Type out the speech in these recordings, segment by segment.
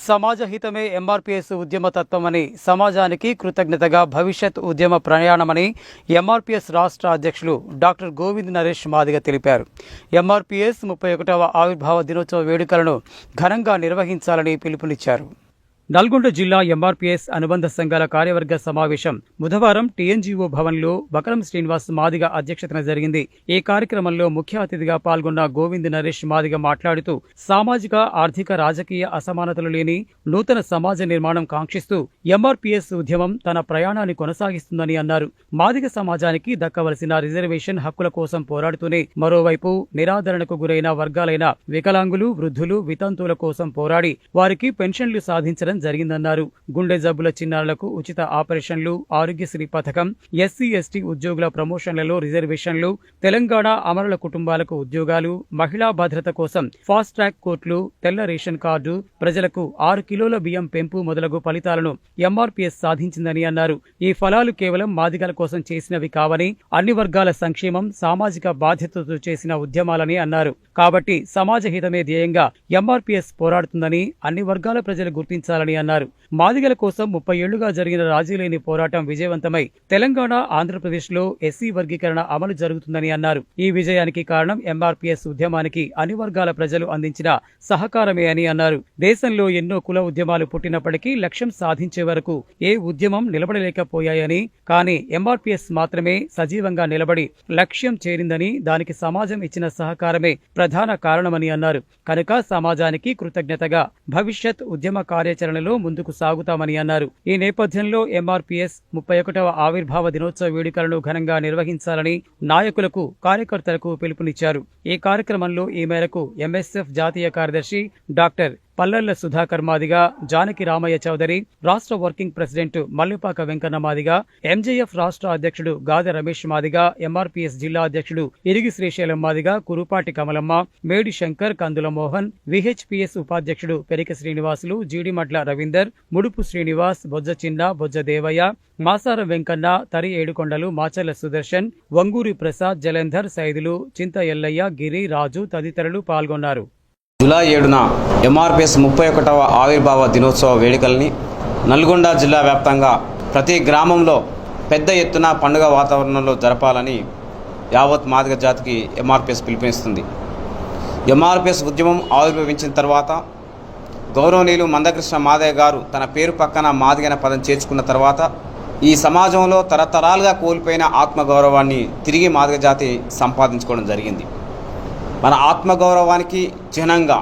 సమాజ హితమే ఎంఆర్పీఎస్ ఉద్యమ తత్వమని, సమాజానికి కృతజ్ఞతగా భవిష్యత్ ఉద్యమ ప్రయాణమని ఎంఆర్పీఎస్ రాష్ట్ర అధ్యక్షులు డాక్టర్ గోవింద్ నరేష్ మాదిగ తెలిపారు. ఎంఆర్పీఎస్ 31వ ఆవిర్భావ దినోత్సవ వేడుకలను ఘనంగా నిర్వహించాలని పిలుపునిచ్చారు. నల్గొండ జిల్లా ఎంఆర్పీఎస్ అనుబంధ సంఘాల కార్యవర్గ సమావేశం బుధవారం టీఎన్జీఓ భవన్లో బకరం శ్రీనివాస్ మాదిగ అధ్యక్షతన జరిగింది. ఈ కార్యక్రమంలో ముఖ్య అతిథిగా పాల్గొన్న గోవింద్ నరేష్ మాదిగ మాట్లాడుతూ సామాజిక, ఆర్థిక, రాజకీయ అసమానతలు లేని నూతన సమాజ నిర్మాణం కాంక్షిస్తూ ఎంఆర్పీఎస్ ఉద్యమం తన ప్రయాణాన్ని కొనసాగిస్తుందని అన్నారు. మాదిగ సమాజానికి దక్కవలసిన రిజర్వేషన్ హక్కుల కోసం పోరాడుతూనే మరోవైపు నిరాదరణకు గురైన వర్గాలైన వికలాంగులు, వృద్ధులు, వితంతువుల కోసం పోరాడి వారికి పెన్షన్లు సాధించడం జరిగిందన్నారు. గుండె జబ్బుల చిన్నారులకు ఉచిత ఆపరేషన్లు, ఆరోగ్యశ్రీ పథకం, ఎస్సీ ఎస్టీ ఉద్యోగుల ప్రమోషన్లలో రిజర్వేషన్లు, తెలంగాణ అమరుల కుటుంబాలకు ఉద్యోగాలు, మహిళా భద్రత కోసం ఫాస్ట్ ట్రాక్ కోర్టులు, తెల్ల రేషన్ కార్డు, ప్రజలకు 6 కిలోల బియ్యం పెంపు మొదలగు ఫలితాలను ఎంఆర్పీఎస్ సాధించిందని అన్నారు. ఈ ఫలాలు కేవలం మాదిగల కోసం చేసినవి కావని, అన్ని వర్గాల సంక్షేమం, సామాజిక బాధ్యతతో చేసిన ఉద్యమాలని అన్నారు. కాబట్టి సమాజ హితమే ధ్యేయంగా ఎంఆర్పీఎస్ పోరాడుతుందని అన్ని వర్గాల ప్రజలు గుర్తించాలని అన్నారు. మాదిగల కోసం 30 ఏళ్లుగా జరిగిన రాజీలేని పోరాటం విజయవంతమై తెలంగాణ, ఆంధ్రప్రదేశ్లో ఎస్సీ వర్గీకరణ అమలు జరుగుతుందని అన్నారు. ఈ విజయానికి కారణం ఎంఆర్పీఎస్ ఉద్యమానికి అన్ని వర్గాల ప్రజలు అందించిన సహకారమే అని అన్నారు. దేశంలో ఎన్నో కుల ఉద్యమాలు పుట్టినప్పటికీ లక్ష్యం సాధించే వరకు ఏ ఉద్యమం నిలబడలేకపోయాయని, కానీ ఎంఆర్పీఎస్ మాత్రమే సజీవంగా నిలబడి లక్ష్యం చేరిందని, దానికి సమాజం ఇచ్చిన సహకారమే ప్రధాన కారణమని అన్నారు. కనుక సమాజానికి కృతజ్ఞతగా భవిష్యత్ ఉద్యమ కార్యాచరణలో ముందుకు సాగుతామని అన్నారు. ఈ నేపథ్యంలో ఎంఆర్పీఎస్ 31వ ఆవిర్భావ దినోత్సవ వేడుకలను ఘనంగా నిర్వహించాలని నాయకులకు, కార్యకర్తలకు పిలుపునిచ్చారు. ఈ కార్యక్రమంలో ఈ మేరకు ఎంఎస్ఎఫ్ జాతీయ కార్యదర్శి డాక్టర్ పల్లెళ్ల సుధాకర్ మాదిగ, జానకి రామయ్య చౌదరి, రాష్ట్ర working president Mallipaka Venkanna Madiga, MJF రాష్ట్ర అధ్యక్షుడు గాదె రమేష్ మాదిగ, ఎంఆర్పీఎస్ జిల్లా అధ్యక్షుడు ఇరిగి శ్రీశైలం మాదిగ, కురుపాటి కమలమ్మ, మేడి శంకర్, కందుల మోహన్, విహెచ్పీఎస్ ఉపాధ్యక్షుడు పెరిక శ్రీనివాసులు, జీడిమడ్ల రవీందర్, ముడుపు శ్రీనివాస్, బొజ్జ చిన్న, బొజ్జ దేవయ్య, మాసారం వెంకన్న, తరి ఏడుకొండలు, మాచర్ల సుదర్శన్, వంగూరి ప్రసాద్, జలంధర్, సైదులు, చింత ఎల్లయ్య, గిరి, రాజు తదితరులు పాల్గొన్నారు. జూలై 7న ఎంఆర్పీఎస్ 31వ ఆవిర్భావ దినోత్సవ వేడుకల్ని నల్గొండ జిల్లా వ్యాప్తంగా ప్రతి గ్రామంలో పెద్ద ఎత్తున పండుగ వాతావరణంలో జరపాలని యావత్ మాదిగ జాతికి ఎంఆర్పీఎస్ పిలుపునిస్తుంది. ఎంఆర్పీఎస్ ఉద్యమం ఆవిర్భవించిన తర్వాత గౌరవనీయులు మందకృష్ణ మాదయ్య గారు తన పేరు పక్కన మాదిగన పదం చేర్చుకున్న తర్వాత ఈ సమాజంలో తరతరాలుగా కోల్పోయిన ఆత్మగౌరవాన్ని తిరిగి మాదిగ జాతి సంపాదించుకోవడం జరిగింది. మన ఆత్మగౌరవానికి చిహ్నంగా,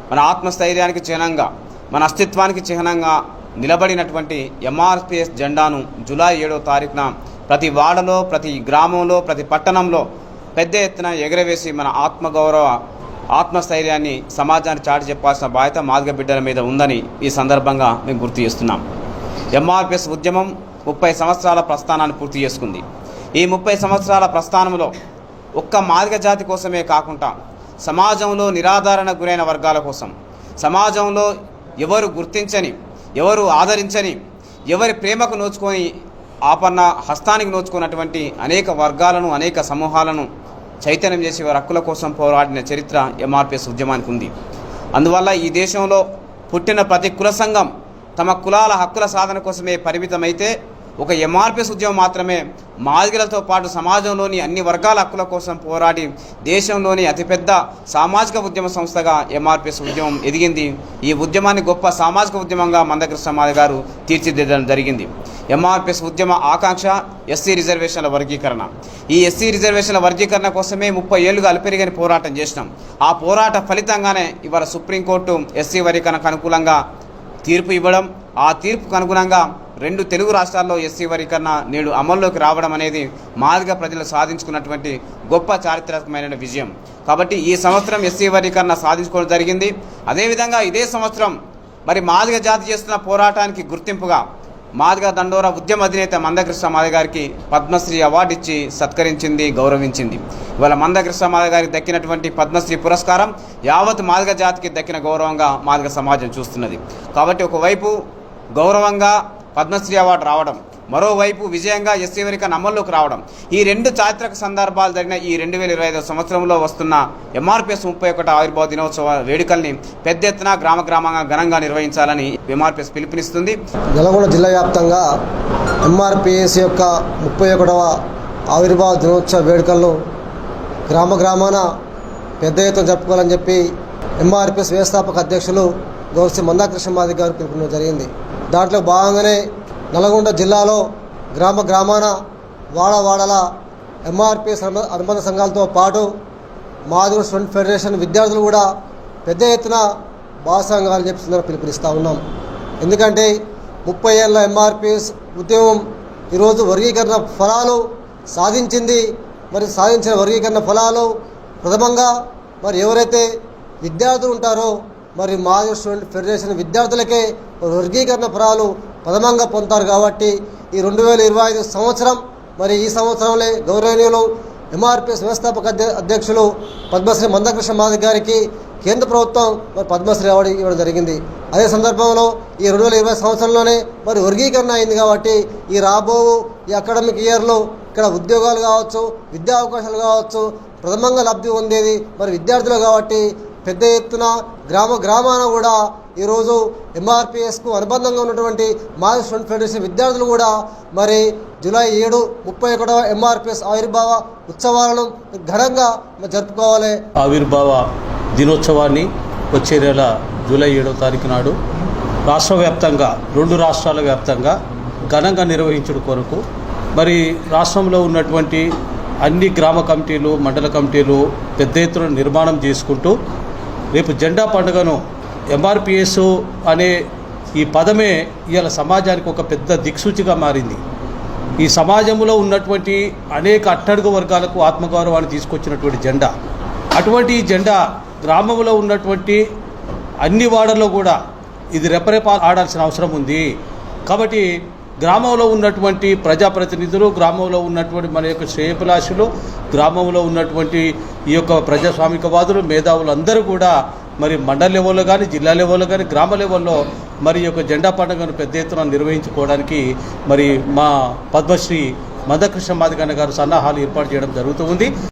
మన ఆత్మస్థైర్యానికి చిహ్నంగా, మన అస్తిత్వానికి చిహ్నంగా నిలబడినటువంటి ఎంఆర్పీఎస్ జెండాను జూలై 7వ తారీఖున ప్రతి వాడలో, ప్రతి గ్రామంలో, ప్రతి పట్టణంలో పెద్ద ఎత్తున ఎగరవేసి మన ఆత్మగౌరవ, ఆత్మస్థైర్యాన్ని సమాజానికి చాటి చెప్పాల్సిన బాధ్యత మాదిగ బిడ్డల మీద ఉందని ఈ సందర్భంగా మేము గుర్తు చేస్తున్నాం. ఎంఆర్పీఎస్ ఉద్యమం 30 సంవత్సరాల ప్రస్థానాన్ని పూర్తి చేసుకుంది. ఈ 30 సంవత్సరాల ప్రస్థానంలో ఒక్క మాదిగ జాతి కోసమే కాకుండా సమాజంలో నిరాదరణ గురైన వర్గాల కోసం, సమాజంలో ఎవరు గుర్తించని, ఎవరు ఆదరించని, ఎవరి ప్రేమకు నోచుకొని ఆపన్న హస్తానికి నోచుకున్నటువంటి అనేక వర్గాలను, అనేక సమూహాలను చైతన్యం చేసి వారి హక్కుల కోసం పోరాడిన చరిత్ర ఎంఆర్పీఎస్ ఉద్యమానికి ఉంది. అందువల్ల ఈ దేశంలో పుట్టిన ప్రతి కుల సంఘం తమ కులాల హక్కుల సాధన కోసమే పరిమితమైతే ఒక ఎంఆర్పీఎస్ ఉద్యమం మాత్రమే మాదిగలతో పాటు సమాజంలోని అన్ని వర్గాల హక్కుల కోసం పోరాడి దేశంలోని అతిపెద్ద సామాజిక ఉద్యమ సంస్థగా ఎంఆర్పీఎస్ ఉద్యమం ఎదిగింది. ఈ ఉద్యమాన్ని గొప్ప సామాజిక ఉద్యమంగా మందకృష్ణ మాదిగ గారు తీర్చిదిద్దడం జరిగింది. ఎంఆర్పీఎస్ ఉద్యమ ఆకాంక్ష ఎస్సీ రిజర్వేషన్ల వర్గీకరణ. ఈ ఎస్సీ రిజర్వేషన్ల వర్గీకరణ కోసమే 30 ఏళ్లుగా అలుపెరిగని పోరాటం చేసినాం. ఆ పోరాట ఫలితంగానే ఇవాళ సుప్రీంకోర్టు ఎస్సీ వర్గీకరణకు అనుకూలంగా తీర్పు ఇవ్వడం, ఆ తీర్పుకు అనుగుణంగా 2 తెలుగు రాష్ట్రాల్లో ఎస్సీ వర్గీకరణ నేడు అమల్లోకి రావడం అనేది మాదిగ ప్రజలు సాధించుకున్నటువంటి గొప్ప చారిత్రాత్మకమైన విజయం. కాబట్టి ఈ సంవత్సరం ఎస్సీ వర్గీకరణ సాధించుకోవడం జరిగింది. అదేవిధంగా ఇదే సంవత్సరం మరి మాదిగ జాతి చేస్తున్న పోరాటానికి గుర్తింపుగా మాదిగ దండోరా ఉద్యమ అధినేత మందకృష్ణ మాదయ్య గారికి పద్మశ్రీ అవార్డు ఇచ్చి సత్కరించింది, గౌరవించింది. ఇవాళ మందకృష్ణ మాదయ్య గారికి దక్కినటువంటి పద్మశ్రీ పురస్కారం యావత్ మాదిగ జాతికి దక్కిన గౌరవంగా మాదిగ సమాజం చూస్తున్నది. కాబట్టి ఒకవైపు గౌరవంగా పద్మశ్రీ అవార్డు రావడం, మరోవైపు విజయంగా ఎస్సీ వర్గీకరణ అమల్లోకి రావడం, ఈ రెండు చారిత్రక సందర్భాలు జరిగిన ఈ 2025 సంవత్సరంలో వస్తున్న ఎంఆర్పిఎస్ 31వ ఆవిర్భావ దినోత్సవ వేడుకల్ని పెద్ద ఎత్తున గ్రామంగా ఘనంగా నిర్వహించాలని ఎంఆర్పిఎస్ పిలుపునిస్తుంది. నల్గొండ జిల్లా వ్యాప్తంగా ఎంఆర్పిఎస్ యొక్క 31వ ఆవిర్భావ దినోత్సవ వేడుకలను గ్రామాన పెద్ద ఎత్తున జరుపుకోవాలని చెప్పి ఎంఆర్పిఎస్ వ్యవస్థాపక అధ్యక్షులు గౌరవ మందాకృష్ణ మాదిగ గారు పిలుపుకోవడం జరిగింది. దాంట్లో భాగంగానే నల్గొండ జిల్లాలో గ్రామాన వాడల ఎంఆర్పిఎస్ అనుబంధ సంఘాలతో పాటు మాదిగ స్టూడెంట్ ఫెడరేషన్ విద్యార్థులు కూడా పెద్ద ఎత్తున భాగస్వామ్యాలు చెప్తున్నారు పిలుపునిస్తూ ఉన్నాం. ఎందుకంటే 30 ఏళ్ళ ఎంఆర్పిఎస్ ఉద్యమం ఈరోజు వర్గీకరణ ఫలాలు సాధించింది. మరి సాధించిన వర్గీకరణ ఫలాలు ప్రథమంగా మరి ఎవరైతే విద్యార్థులు ఉంటారో మరి మాదిగ స్టూడెంట్ ఫెడరేషన్ విద్యార్థులకే వర్గీకరణ ఫలాలు ప్రథమంగా పొందుతారు. కాబట్టి ఈ 2025 సంవత్సరం మరి ఈ సంవత్సరంలో గౌరవనీయులు ఎంఆర్పిఎస్ వ్యవస్థాపక అధ్యక్షులు పద్మశ్రీ మందాకృష్ణ మాదిగ గారికి కేంద్ర ప్రభుత్వం మరి పద్మశ్రీ అవార్డు ఇవ్వడం జరిగింది. అదే సందర్భంలో ఈ 2020 సంవత్సరంలోనే మరి వర్గీకరణ అయింది. కాబట్టి ఈ ఈ అకాడమిక్ ఇయర్లో ఇక్కడ ఉద్యోగాలు కావచ్చు, విద్యా అవకాశాలు కావచ్చు, ప్రథమంగా లబ్ధి పొందేది మరి విద్యార్థులు. కాబట్టి పెద్ద ఎత్తున గ్రామాన కూడా ఈరోజు ఎంఆర్పిఎస్కు అనుబంధంగా ఉన్నటువంటి మాదిగ స్టూడెంట్ ఫెడరేషన్ విద్యార్థులు కూడా మరి జూలై 7 31వ ఎంఆర్పిఎస్ ఆవిర్భావ ఉత్సవాలను ఘనంగా జరుపుకోవాలి. ఆవిర్భావ దినోత్సవాన్ని వచ్చే నెల జూలై 7వ తారీఖు నాడు రాష్ట్ర వ్యాప్తంగా 2 రాష్ట్రాల వ్యాప్తంగా ఘనంగా నిర్వహించడం కొరకు మరి రాష్ట్రంలో ఉన్నటువంటి అన్ని గ్రామ కమిటీలు, మండల కమిటీలు పెద్ద ఎత్తున నిర్మాణం చేసుకుంటూ రేపు జెండా పండుగను ఎంఆర్పిఎస్ అనే ఈ పదమే ఇవాళ సమాజానికి ఒక పెద్ద దిక్సూచిగా మారింది. ఈ సమాజంలో ఉన్నటువంటి అనేక అట్టడుగు వర్గాలకు ఆత్మగౌరవాన్ని తీసుకొచ్చినటువంటి జెండా. అటువంటి జెండా గ్రామంలో ఉన్నటువంటి అన్ని వాడల్లో కూడా ఇది రెపరెప ఆడాల్సిన అవసరం ఉంది. కాబట్టి గ్రామంలో ఉన్నటువంటి ప్రజాప్రతినిధులు, గ్రామంలో ఉన్నటువంటి మన యొక్క శ్రేయభిలాషులు, గ్రామంలో ఉన్నటువంటి ఈ యొక్క ప్రజాస్వామికవాదులు, మేధావులు అందరూ కూడా మరి మండల లెవెల్లో కానీ, జిల్లా లెవెల్లో కానీ, గ్రామ లెవెల్లో మరి యొక్క జెండా పండుగను పెద్ద ఎత్తున నిర్వహించుకోవడానికి మరి మా పద్మశ్రీ మందాకృష్ణ మాదిగ గారు సన్నాహాలు ఏర్పాటు చేయడం జరుగుతూ ఉంది.